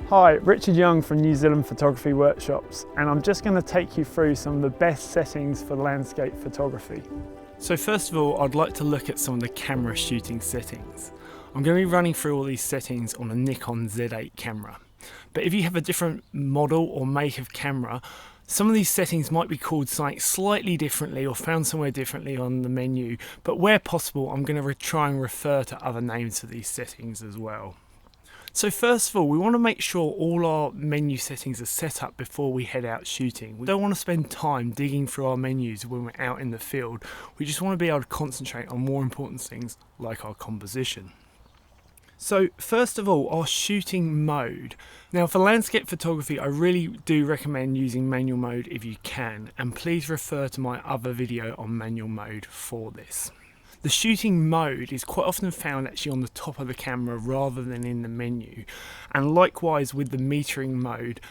Hi, Richard Young from New Zealand Photography Workshops, and I'm just going to take you through some of the best settings for landscape photography. So first of all, I'd like to look at some of the camera shooting settings. I'm going to be running through all these settings on a Nikon Z8 camera. But if you have a different model or make of camera, some of these settings might be called something slightly differently or found somewhere differently on the menu, but where possible, I'm going to try and refer to other names for these settings as well. So first of all, we want to make sure all our menu settings are set up before we head out shooting. We don't want to spend time digging through our menus when we're out in the field. We just want to be able to concentrate on more important things like our composition. So first of all, our shooting mode. Now for landscape photography, I really do recommend using manual mode if you can, and please refer to my other video on manual mode for this. The shooting mode is quite often found actually on the top of the camera rather than in the menu, and likewise with the metering mode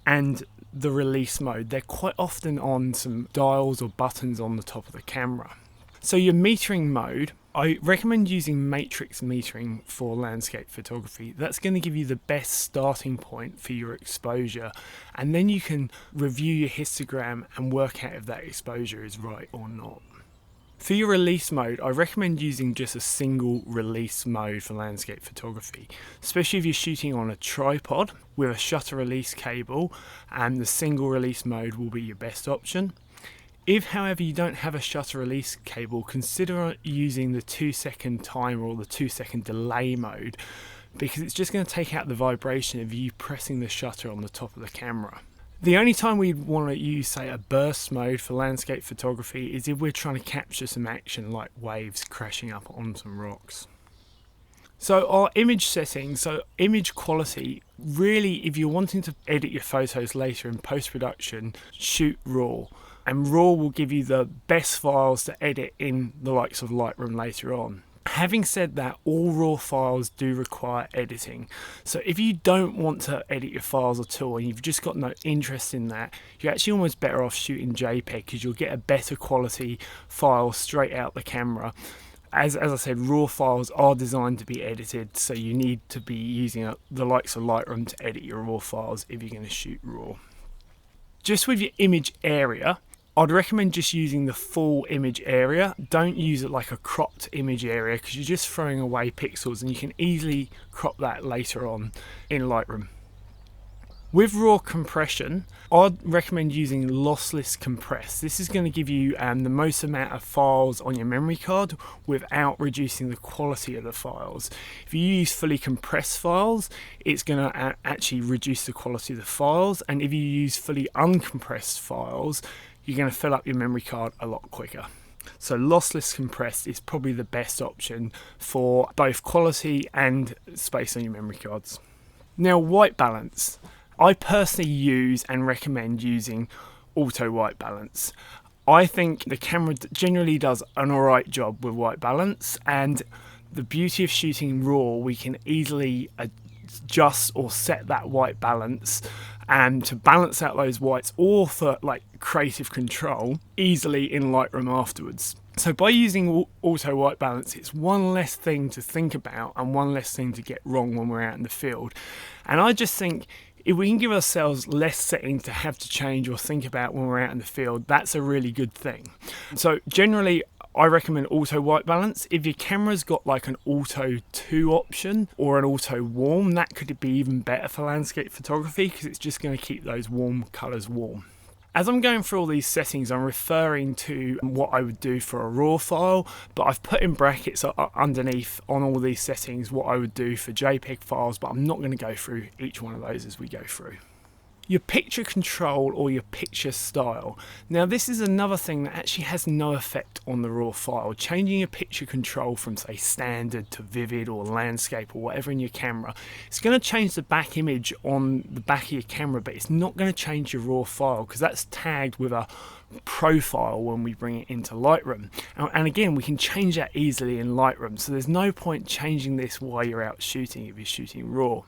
and the release mode, they're quite often on some dials or buttons on the top of the camera. So your metering mode, I recommend using matrix metering for landscape photography. That's going to give you the best starting point for your exposure, and then you can review your histogram and work out if that exposure is right or not. For your release mode, I recommend using just a single release mode for landscape photography, especially if you're shooting on a tripod with a shutter release cable, and the single release mode will be your best option. If, however, you don't have a shutter release cable, consider using the 2-second timer or the 2-second delay mode, because it's just going to take out the vibration of you pressing the shutter on the top of the camera. The only time we'd want to use, say, a burst mode for landscape photography is if we're trying to capture some action like waves crashing up on some rocks. So our image settings, so image quality, really if you're wanting to edit your photos later in post-production, shoot RAW. And RAW will give you the best files to edit in the likes of Lightroom later on. Having said that, all RAW files do require editing. So if you don't want to edit your files at all and you've just got no interest in that, you're actually almost better off shooting JPEG because you'll get a better quality file straight out the camera. As I said, RAW files are designed to be edited, so you need to be using the likes of Lightroom to edit your RAW files if you're going to shoot RAW. Just with your image area, I'd recommend just using the full image area. Don't use it like a cropped image area because you're just throwing away pixels and you can easily crop that later on in Lightroom. With RAW compression, I'd recommend using lossless compress. This is going to give you the most amount of files on your memory card without reducing the quality of the files. If you use fully compressed files, it's going to actually reduce the quality of the files, and if you use fully uncompressed files, you're going to fill up your memory card a lot quicker. So lossless compressed is probably the best option for both quality and space on your memory cards. Now, white balance. I personally use and recommend using auto white balance. I think the camera generally does an alright job with white balance, and the beauty of shooting RAW, we can easily adjust or set that white balance and to balance out those whites, or for like creative control easily in Lightroom afterwards. So by using auto white balance, it's one less thing to think about and one less thing to get wrong when we're out in the field. And I just think if we can give ourselves less settings to have to change or think about when we're out in the field, that's a really good thing. So generally, I recommend auto white balance. If your camera's got like an auto 2 option or an auto warm, that could be even better for landscape photography because it's just going to keep those warm colours warm. As I'm going through all these settings, I'm referring to what I would do for a RAW file, but I've put in brackets underneath on all these settings what I would do for JPEG files, but I'm not going to go through each one of those as we go through. Your picture control or your picture style. Now this is another thing that actually has no effect on the RAW file. Changing your picture control from say standard to vivid or landscape or whatever in your camera, it's going to change the back image on the back of your camera, but it's not going to change your RAW file because that's tagged with a profile when we bring it into Lightroom. And again, we can change that easily in Lightroom, so there's no point changing this while you're out shooting if you're shooting RAW.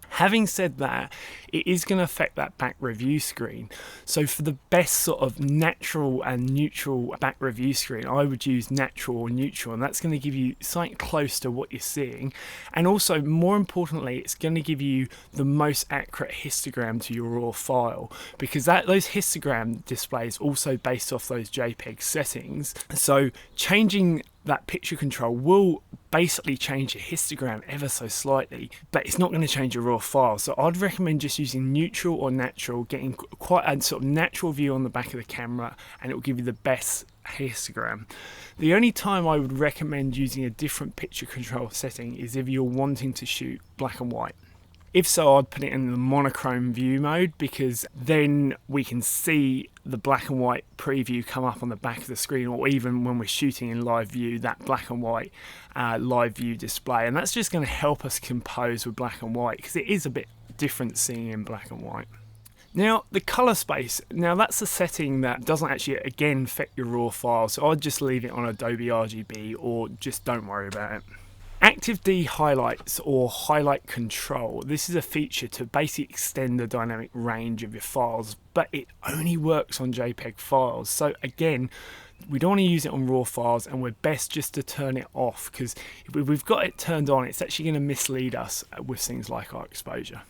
Having said that, it is going to affect that back review screen. So for the best sort of natural and neutral back review screen, I would use natural or neutral, and that's going to give you something close to what you're seeing. And also, more importantly, it's going to give you the most accurate histogram to your raw file, because those histogram displays also based off those JPEG settings. So changing that picture control will basically change your histogram ever so slightly, but it's not going to change your raw file. So I'd recommend just using neutral or natural, getting quite a sort of natural view on the back of the camera, and it will give you the best histogram. The only time I would recommend using a different picture control setting is if you're wanting to shoot black and white. If so, I'd put it in the monochrome view mode, because then we can see the black and white preview come up on the back of the screen, or even when we're shooting in live view, that black and white live view display. And that's just going to help us compose with black and white, because it is a bit different seeing in black and white. Now, the color space, now that's a setting that doesn't actually, again, affect your raw file. So I'd just leave it on Adobe RGB, or just don't worry about it. Active D highlights, or highlight control. This is a feature to basically extend the dynamic range of your files, but it only works on JPEG files. So again, we don't want to use it on raw files, and we're best just to turn it off, because if we've got it turned on, it's actually going to mislead us with things like our exposure.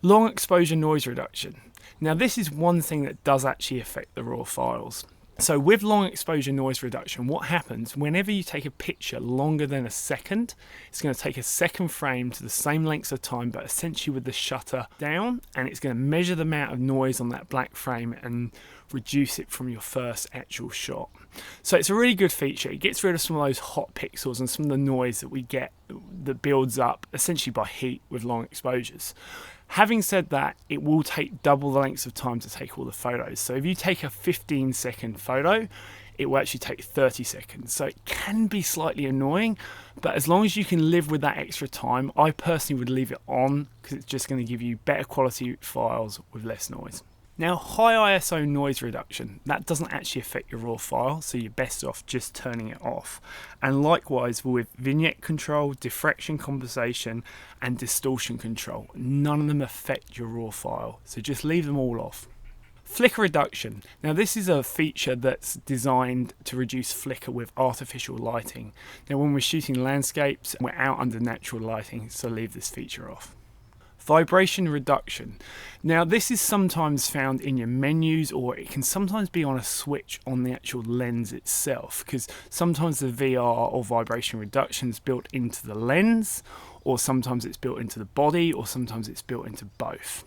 Long exposure noise reduction. Now this is one thing that does actually affect the raw files. So with long exposure noise reduction, what happens whenever you take a picture longer than a second, it's going to take a second frame to the same length of time, but essentially with the shutter down, and it's going to measure the amount of noise on that black frame and reduce it from your first actual shot. So it's a really good feature. It gets rid of some of those hot pixels and some of the noise that we get that builds up essentially by heat with long exposures. Having said that, it will take double the length of time to take all the photos. So if you take a 15-second photo, it will actually take 30 seconds. So it can be slightly annoying, but as long as you can live with that extra time, I personally would leave it on, because it's just going to give you better quality files with less noise. Now, high ISO noise reduction, that doesn't actually affect your raw file, so you're best off just turning it off. And likewise with vignette control, diffraction compensation, and distortion control, none of them affect your raw file, so just leave them all off. Flicker reduction. Now this is a feature that's designed to reduce flicker with artificial lighting. Now when we're shooting landscapes, we're out under natural lighting, so leave this feature off. Vibration reduction. Now this is sometimes found in your menus, or it can sometimes be on a switch on the actual lens itself, because sometimes the VR or vibration reduction is built into the lens, or sometimes it's built into the body, or sometimes it's built into both.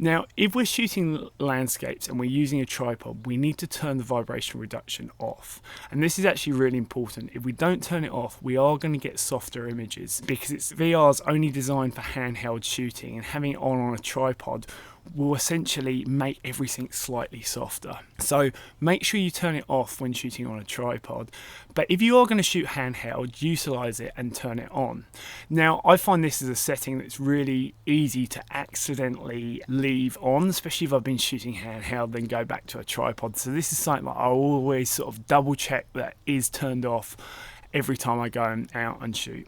Now, if we're shooting landscapes and we're using a tripod, we need to turn the vibration reduction off. And this is actually really important. If we don't turn it off, we are going to get softer images, because VR is only designed for handheld shooting, and having it on a tripod will essentially make everything slightly softer. So make sure you turn it off when shooting on a tripod. But if you are going to shoot handheld, utilize it and turn it on. Now, I find this is a setting that's really easy to accidentally leave on, especially if I've been shooting handheld, then go back to a tripod. So this is something that I always sort of double check that is turned off every time I go out and shoot.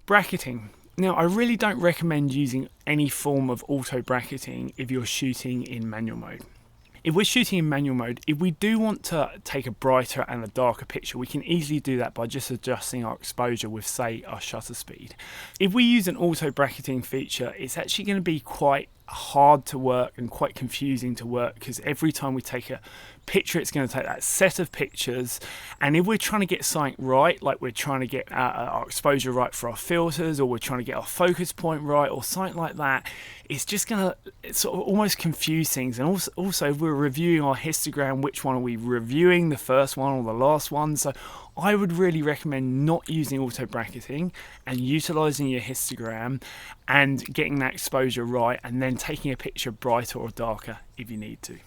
Bracketing. Now, I really don't recommend using any form of auto bracketing if you're shooting in manual mode. If we're shooting in manual mode, if we do want to take a brighter and a darker picture, we can easily do that by just adjusting our exposure with, say, our shutter speed. If we use an auto bracketing feature, it's actually going to be quite hard to work and quite confusing to work, because every time we take a picture, it's going to take that set of pictures, and if we're trying to get something right, like we're trying to get our exposure right for our filters, or we're trying to get our focus point right, or something like that, it's just going to sort of almost confuse things. And also if we're reviewing our histogram, which one are we reviewing, the first one or the last one? So I would really recommend not using auto bracketing and utilizing your histogram and getting that exposure right, and then taking a picture brighter or darker if you need to.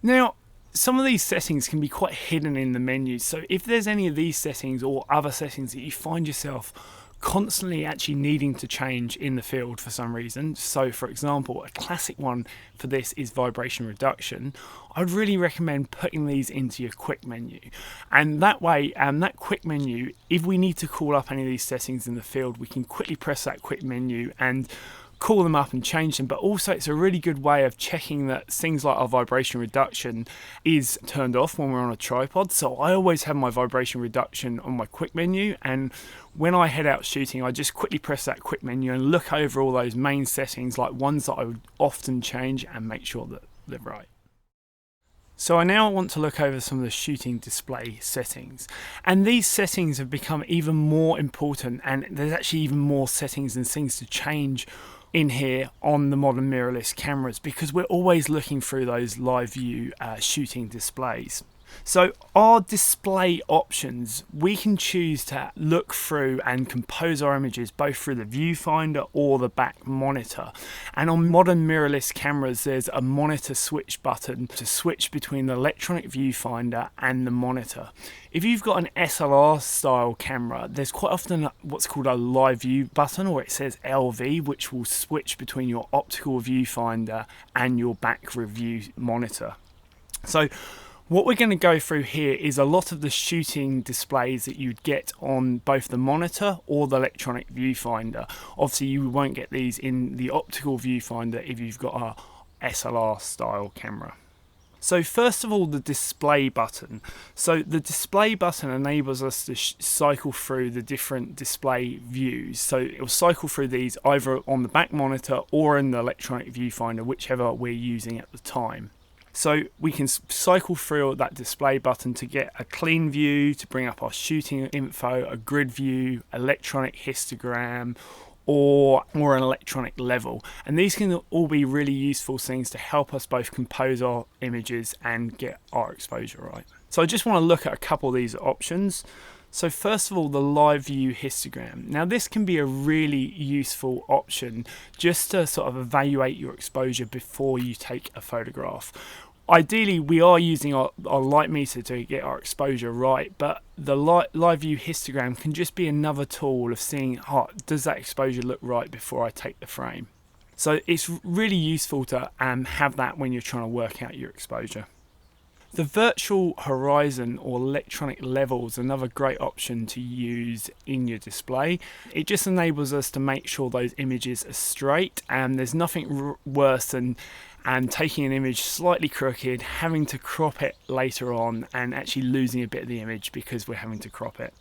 Now, some of these settings can be quite hidden in the menus, so if there's any of these settings or other settings that you find yourself constantly actually needing to change in the field for some reason, so for example, a classic one for this is vibration reduction, I'd really recommend putting these into your quick menu. And that way, that quick menu, if we need to call up any of these settings in the field, we can quickly press that quick menu and call them up and change them, but also it's a really good way of checking that things like our vibration reduction is turned off when we're on a tripod. So I always have my vibration reduction on my quick menu, and when I head out shooting, I just quickly press that quick menu and look over all those main settings, like ones that I would often change, and make sure that they're right. So I now want to look over some of the shooting display settings, and these settings have become even more important, and there's actually even more settings and things to change in here on the modern mirrorless cameras, because we're always looking through those live view shooting displays. So our display options, we can choose to look through and compose our images both through the viewfinder or the back monitor. And on modern mirrorless cameras, there's a monitor switch button to switch between the electronic viewfinder and the monitor. If you've got an SLR style camera, there's quite often what's called a live view button, or it says LV, which will switch between your optical viewfinder and your back review monitor. So what we're going to go through here is a lot of the shooting displays that you'd get on both the monitor or the electronic viewfinder. Obviously you won't get these in the optical viewfinder if you've got a SLR style camera. So first of all, the display button. So the display button enables us to cycle through the different display views. So it will cycle through these either on the back monitor or in the electronic viewfinder, whichever we're using at the time. So we can cycle through that display button to get a clean view, to bring up our shooting info, a grid view, electronic histogram, or an electronic level. And these can all be really useful things to help us both compose our images and get our exposure right. So I just want to look at a couple of these options. So first of all, the live view histogram. Now this can be a really useful option just to sort of evaluate your exposure before you take a photograph. Ideally, we are using our light meter to get our exposure right, but the live view histogram can just be another tool of seeing, does that exposure look right before I take the frame? So it's really useful to have that when you're trying to work out your exposure. The virtual horizon or electronic level is another great option to use in your display. It just enables us to make sure those images are straight, and there's nothing worse than taking an image slightly crooked, having to crop it later on, and actually losing a bit of the image because we're having to crop it.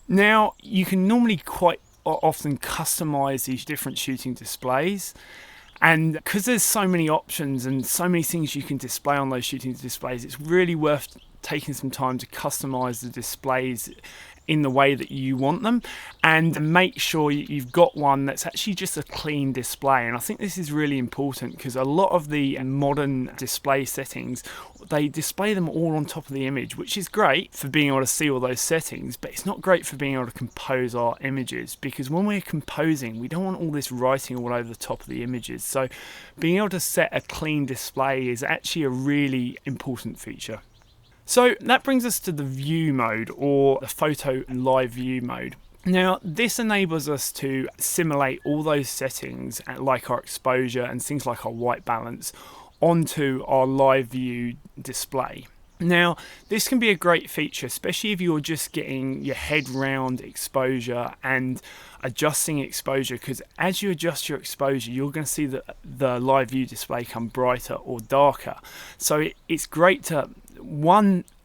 Now, you can normally quite often customize these different shooting displays. And because there's so many options and so many things you can display on those shooting displays, it's really worth taking some time to customize the displays in the way that you want them, and make sure you've got one that's actually just a clean display. And I think this is really important because a lot of the modern display settings, they display them all on top of the image, which is great for being able to see all those settings, but it's not great for being able to compose our images, because when we're composing, we don't want all this writing all over the top of the images. So being able to set a clean display is actually a really important feature. So that brings us to the view mode, or the photo and live view mode. Now this enables us to simulate all those settings like our exposure and things like our white balance onto our live view display. Now this can be a great feature, especially if you're just getting your head round exposure and adjusting exposure, because as you adjust your exposure, you're going to see that the live view display come brighter or darker. So it's great to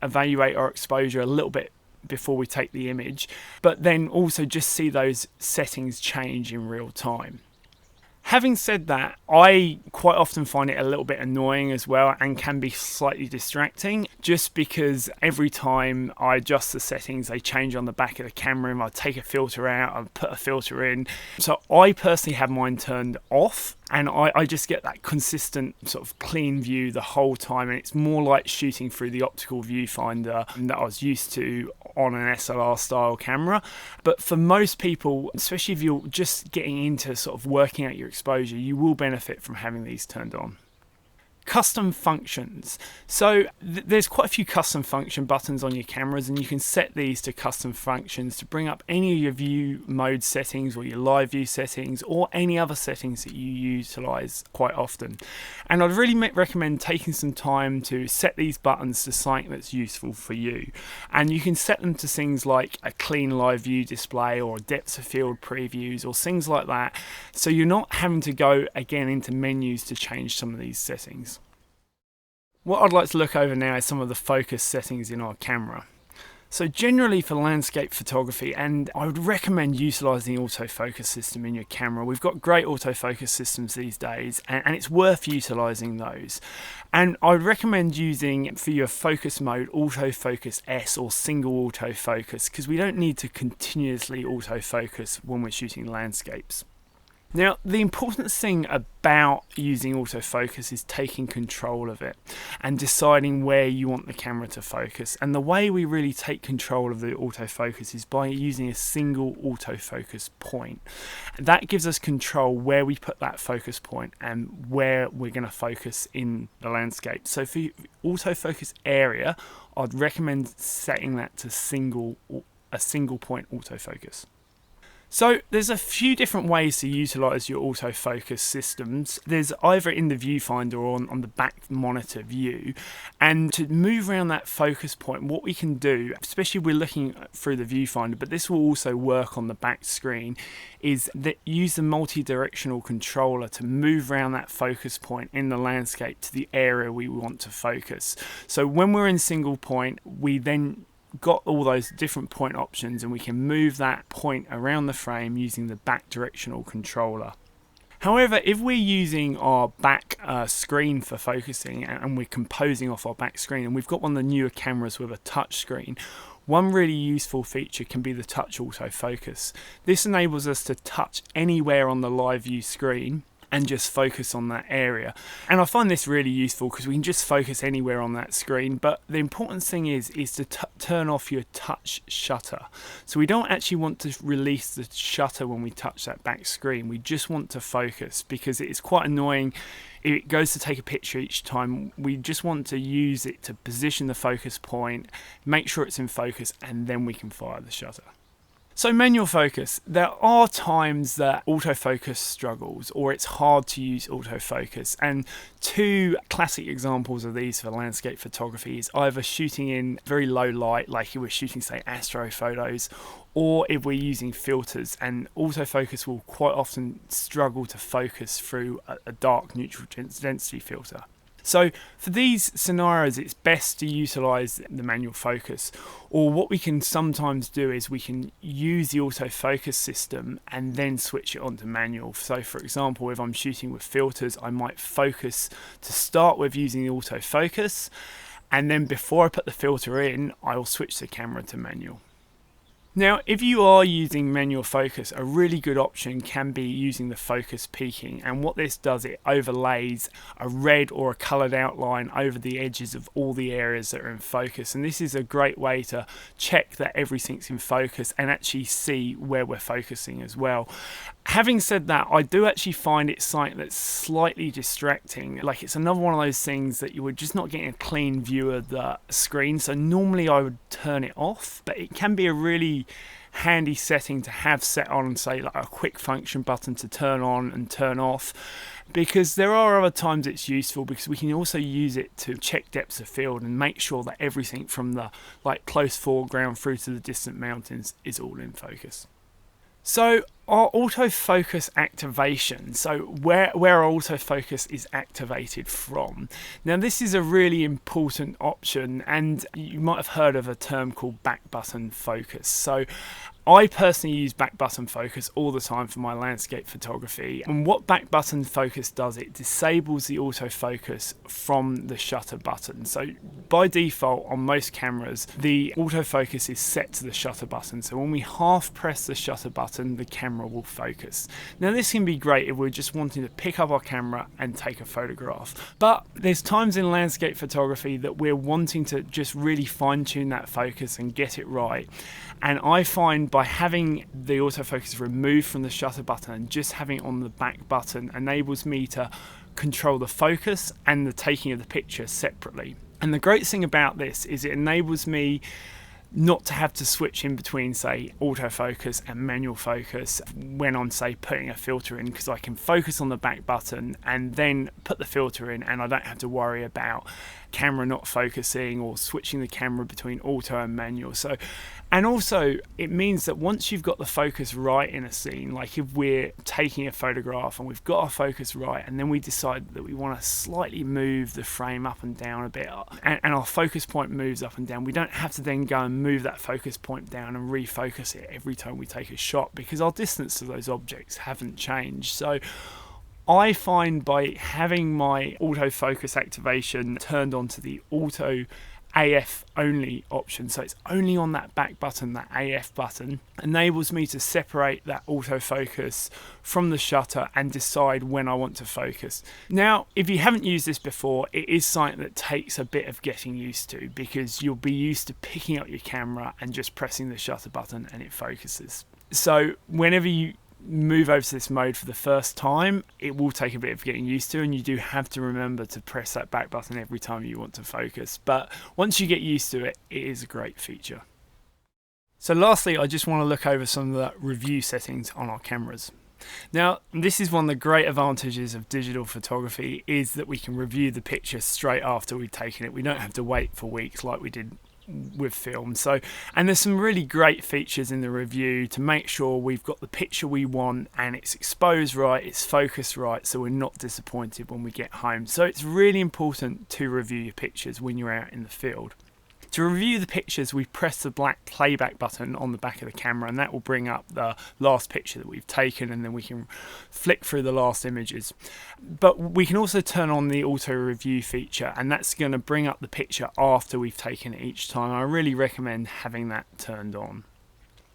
evaluate our exposure a little bit before we take the image, but then also just see those settings change in real time. Having said that, I quite often find it a little bit annoying as well, and can be slightly distracting, just because every time I adjust the settings, they change on the back of the camera, and I take a filter out, I put a filter in. So I personally have mine turned off, and I just get that consistent sort of clean view the whole time, and it's more like shooting through the optical viewfinder that I was used to on an SLR style camera. But for most people, especially if you're just getting into sort of working out your exposure, you will benefit from having these turned on. Custom functions. So there's quite a few custom function buttons on your cameras, and you can set these to custom functions to bring up any of your view mode settings or your live view settings or any other settings that you utilize quite often. And I'd really recommend taking some time to set these buttons to something that's useful for you. And you can set them to things like a clean live view display or depth of field previews or things like that, so you're not having to go again into menus to change some of these settings. What I'd like to look over now is some of the focus settings in our camera. So generally for landscape photography, and I would recommend utilising the autofocus system in your camera. We've got great autofocus systems these days, and it's worth utilising those. And I would recommend using, for your focus mode, autofocus S or single autofocus, because we don't need to continuously autofocus when we're shooting landscapes. Now, the important thing about using autofocus is taking control of it and deciding where you want the camera to focus. And the way we really take control of the autofocus is by using a single autofocus point. That gives us control where we put that focus point and where we're going to focus in the landscape. So for autofocus area, I'd recommend setting that to a single point autofocus. So there's a few different ways to utilise your autofocus systems. There's either in the viewfinder or on the back monitor view. And to move around that focus point, what we can do, especially if we're looking through the viewfinder, but this will also work on the back screen, is that use the multi-directional controller to move around that focus point in the landscape to the area we want to focus. So when we're in single point, we then got all those different point options, and we can move that point around the frame using the back directional controller. However, if we're using our back screen for focusing and we're composing off our back screen, and we've got one of the newer cameras with a touch screen, one really useful feature can be the touch autofocus. This enables us to touch anywhere on the live view screen and just focus on that area. And I find this really useful because we can just focus anywhere on that screen, but the important thing is to turn off your touch shutter. So we don't actually want to release the shutter when we touch that back screen. We just want to focus, because it's quite annoying if it goes to take a picture each time. We just want to use it to position the focus point, make sure it's in focus, and then we can fire the shutter. So manual focus. There are times that autofocus struggles, or it's hard to use autofocus, and two classic examples of these for landscape photography is either shooting in very low light, like if we're shooting say astro photos, or if we're using filters, and autofocus will quite often struggle to focus through a dark neutral density filter. So for these scenarios, it's best to utilize the manual focus, or what we can sometimes do is we can use the autofocus system and then switch it on to manual. So for example, if I'm shooting with filters, I might focus to start with using the autofocus, and then before I put the filter in, I will switch the camera to manual. Now, if you are using manual focus, a really good option can be using the focus peaking, and what this does, it overlays a red or a coloured outline over the edges of all the areas that are in focus, and this is a great way to check that everything's in focus and actually see where we're focusing as well. Having said that, I do actually find it something that's slightly distracting. Like, it's another one of those things that you were just not getting a clean view of the screen, so normally I would turn it off, but it can be a really handy setting to have set on, say like a quick function button to turn on and turn off, because there are other times it's useful, because we can also use it to check depths of field and make sure that everything from the close foreground through to the distant mountains is all in focus. So our autofocus activation, so where our autofocus is activated from. Now this is a really important option, and you might have heard of a term called back button focus. So I personally use back button focus all the time for my landscape photography, and what back button focus does, it disables the autofocus from the shutter button. So by default on most cameras, the autofocus is set to the shutter button, so when we half press the shutter button, the camera will focus. Now this can be great if we're just wanting to pick up our camera and take a photograph, but there's times in landscape photography that we're wanting to just really fine-tune that focus and get it right, and I find by having the autofocus removed from the shutter button and just having it on the back button enables me to control the focus and the taking of the picture separately. And the great thing about this is it enables me not to have to switch in between, say, autofocus and manual focus when I'm, say, putting a filter in, because I can focus on the back button and then put the filter in, and I don't have to worry about camera not focusing or switching the camera between auto and manual. So, and also it means that once you've got the focus right in a scene, like if we're taking a photograph and we've got our focus right, and then we decide that we want to slightly move the frame up and down a bit, and our focus point moves up and down, we don't have to then go and move that focus point down and refocus it every time we take a shot, because our distance to those objects haven't changed. So I find by having my autofocus activation turned on to the auto AF only option, so it's only on that back button, that AF button, enables me to separate that autofocus from the shutter and decide when I want to focus. Now, if you haven't used this before, it is something that takes a bit of getting used to, because you'll be used to picking up your camera and just pressing the shutter button and it focuses. So whenever you move over to this mode for the first time, it will take a bit of getting used to, and you do have to remember to press that back button every time you want to focus. But once you get used to it, it is a great feature. So lastly, I just want to look over some of the review settings on our cameras. Now, this is one of the great advantages of digital photography, is that we can review the picture straight after we've taken it. We don't have to wait for weeks like we did with film. So, and there's some really great features in the review to make sure we've got the picture we want and it's exposed right, it's focused right, so we're not disappointed when we get home. So it's really important to review your pictures when you're out in the field. To review the pictures, we press the black playback button on the back of the camera, and that will bring up the last picture that we've taken, and then we can flick through the last images. But we can also turn on the auto review feature, and that's going to bring up the picture after we've taken it each time. I really recommend having that turned on.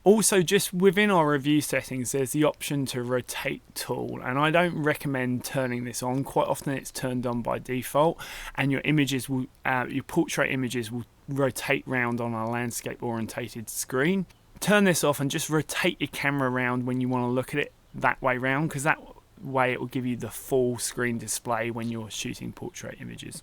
Also, just within our review settings, there's the option to rotate tool, and I don't recommend turning this on. Quite often it's turned on by default, and your images will, your portrait images will rotate round on a landscape orientated screen. Turn this off and just rotate your camera around when you want to look at it that way round, because that way it will give you the full screen display when you're shooting portrait images.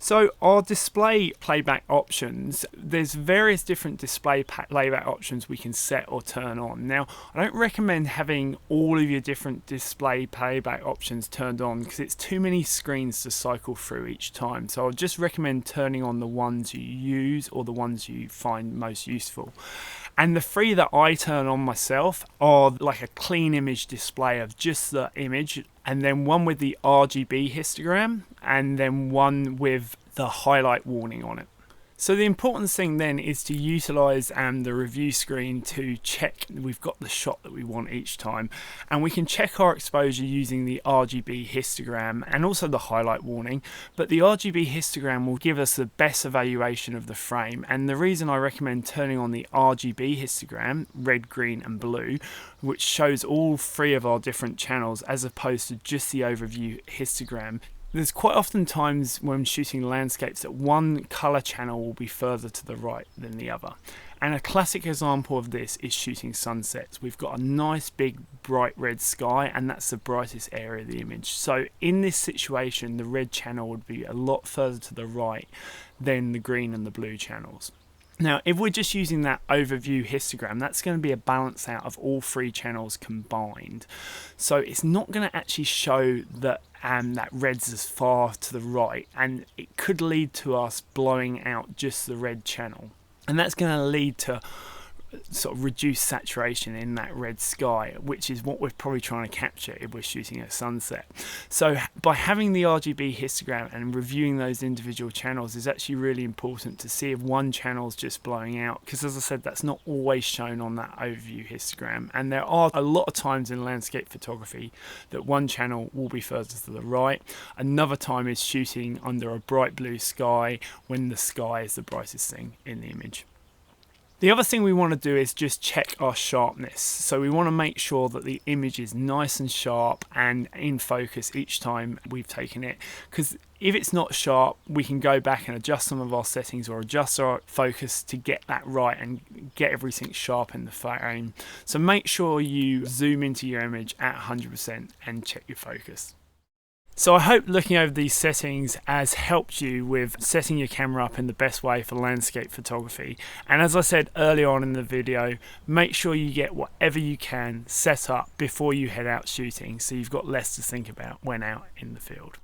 So our display playback options, there's various different display playback options we can set or turn on. Now, I don't recommend having all of your different display playback options turned on, because it's too many screens to cycle through each time. So I'll just recommend turning on the ones you use or the ones you find most useful. And the three that I turn on myself are like a clean image display of just the image, and then one with the RGB histogram, and then one with the highlight warning on it. So the important thing then is to utilize the review screen to check we've got the shot that we want each time, and we can check our exposure using the RGB histogram and also the highlight warning. But the RGB histogram will give us the best evaluation of the frame, and the reason I recommend turning on the RGB histogram, red, green and blue, which shows all three of our different channels as opposed to just the overview histogram. There's quite often times when shooting landscapes that one colour channel will be further to the right than the other. And a classic example of this is shooting sunsets. We've got a nice big bright red sky, and that's the brightest area of the image. So in this situation, the red channel would be a lot further to the right than the green and the blue channels. Now, if we're just using that overview histogram, that's going to be a balance out of all three channels combined. So it's not going to actually show that that red's as far to the right, and it could lead to us blowing out just the red channel. And that's going to lead to sort of reduced saturation in that red sky, which is what we're probably trying to capture if we're shooting at sunset. So by having the RGB histogram and reviewing those individual channels is actually really important to see if one channel is just blowing out, because as I said, that's not always shown on that overview histogram, and there are a lot of times in landscape photography that one channel will be further to the right. Another time is shooting under a bright blue sky when the sky is the brightest thing in the image. The other thing we want to do is just check our sharpness. So we want to make sure that the image is nice and sharp and in focus each time we've taken it, because if it's not sharp, we can go back and adjust some of our settings or adjust our focus to get that right and get everything sharp in the frame. So make sure you zoom into your image at 100% and check your focus. So I hope looking over these settings has helped you with setting your camera up in the best way for landscape photography. And as I said earlier on in the video, make sure you get whatever you can set up before you head out shooting, so you've got less to think about when out in the field.